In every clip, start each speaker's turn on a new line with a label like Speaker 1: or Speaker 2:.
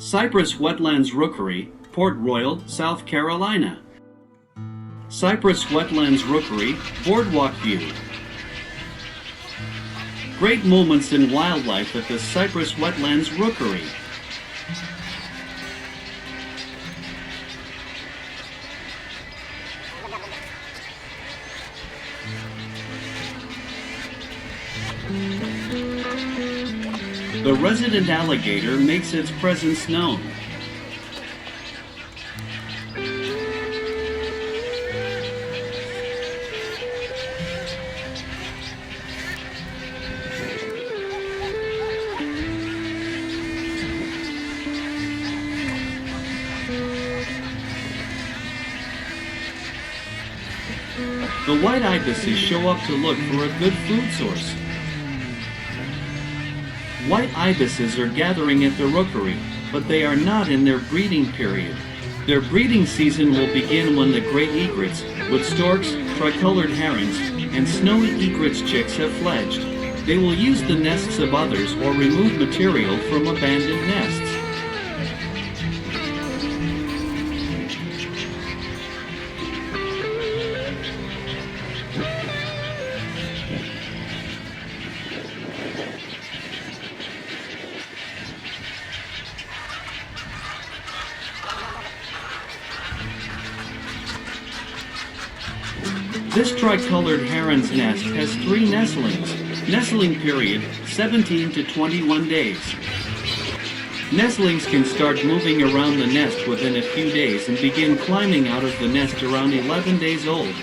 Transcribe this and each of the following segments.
Speaker 1: Cypress Wetlands Rookery, Port Royal, South Carolina. Cypress Wetlands Rookery, Boardwalk View. Great moments in wildlife at the Cypress Wetlands Rookery. The Resident Alligator makes its presence known. The White Ibises show up to look for a good food source. White Ibises are gathering at the Rookery, but they are not in their breeding period. Their breeding season will begin when the Great Egrets, with Storks, tricolored Herons, and Snowy Egrets chicks have fledged. They will use the nests of others or remove material from abandoned nests. This tricolored heron's nest has 3 nestlings. Nestling period, 17 to 21 days. Nestlings can start moving around the nest within a few days and begin climbing out of the nest around 11 days old.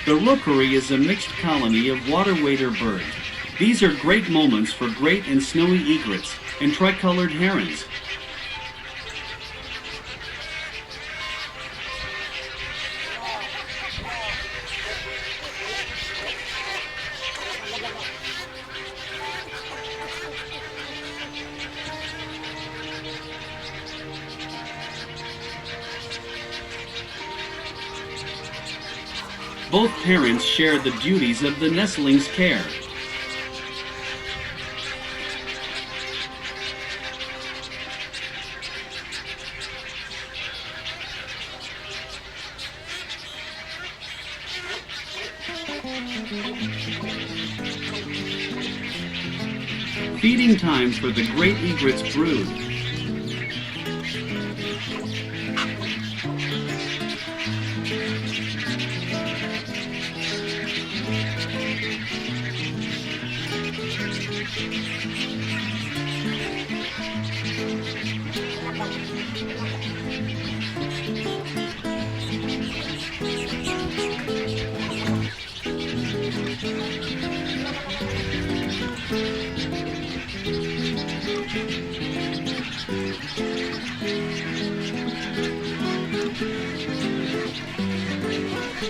Speaker 1: The Rookery is a mixed colony of water-wader birds. These are great moments for great and snowy egrets and tricolored herons. Both parents share the duties of the nestling's care. Feeding time for the Great Egrets brood.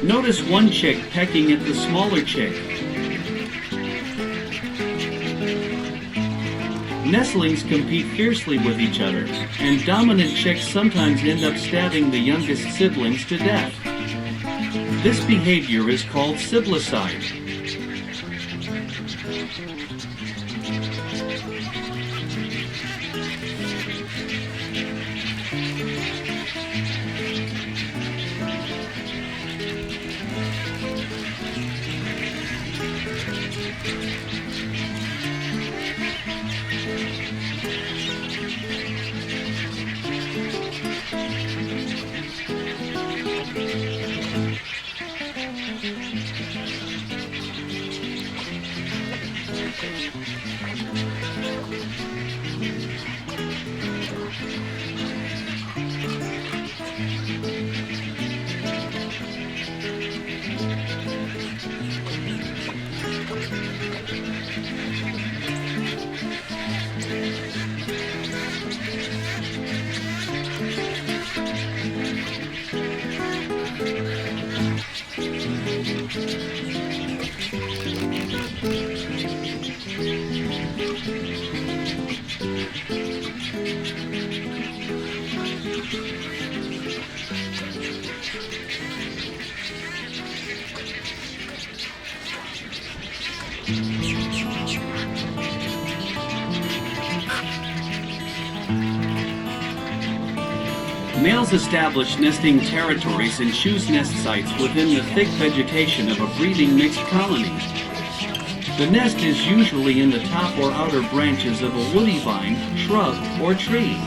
Speaker 1: Notice one chick pecking at the smaller chick. Nestlings compete fiercely with each other, and dominant chicks sometimes end up stabbing the youngest siblings to death. This behavior is called siblicide. Males establish nesting territories and choose nest sites within the thick vegetation of a breeding mixed colony. The nest is usually in the top or outer branches of a woody vine, shrub, or tree.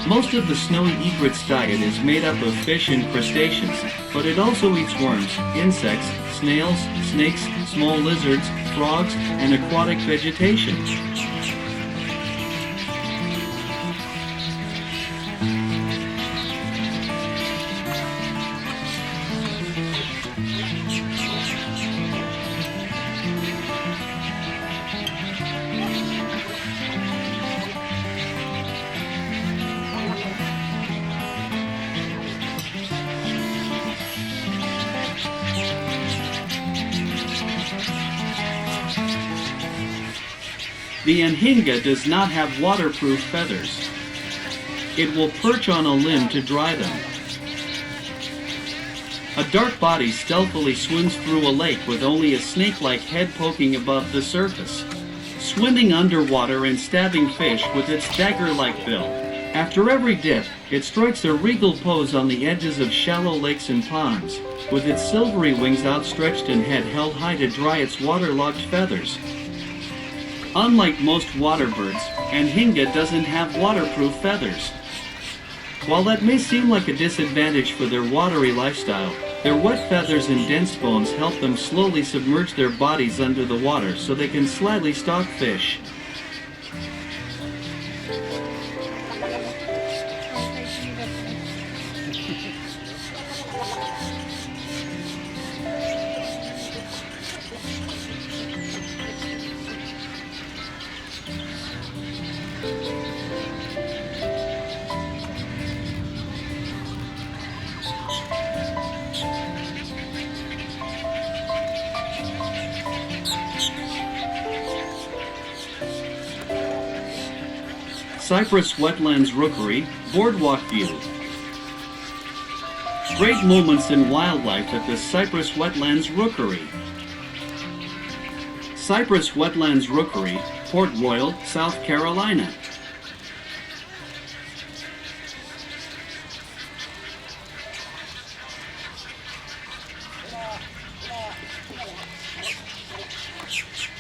Speaker 1: Most of the snowy egret's diet is made up of fish and crustaceans, but it also eats worms, insects, snails, snakes, small lizards, frogs, and aquatic vegetation. The anhinga does not have waterproof feathers. It will perch on a limb to dry them. A dark body stealthily swims through a lake with only a snake-like head poking above the surface, swimming underwater and stabbing fish with its dagger-like bill. After every dip, it strikes a regal pose on the edges of shallow lakes and ponds, with its silvery wings outstretched and head held high to dry its waterlogged feathers. Unlike most water birds, anhinga doesn't have waterproof feathers. While that may seem like a disadvantage for their watery lifestyle, their wet feathers and dense bones help them slowly submerge their bodies under the water so they can slyly stalk fish. Cypress Wetlands Rookery, Boardwalk View. Great moments in wildlife at the Cypress Wetlands Rookery. Cypress Wetlands Rookery, Port Royal, South Carolina.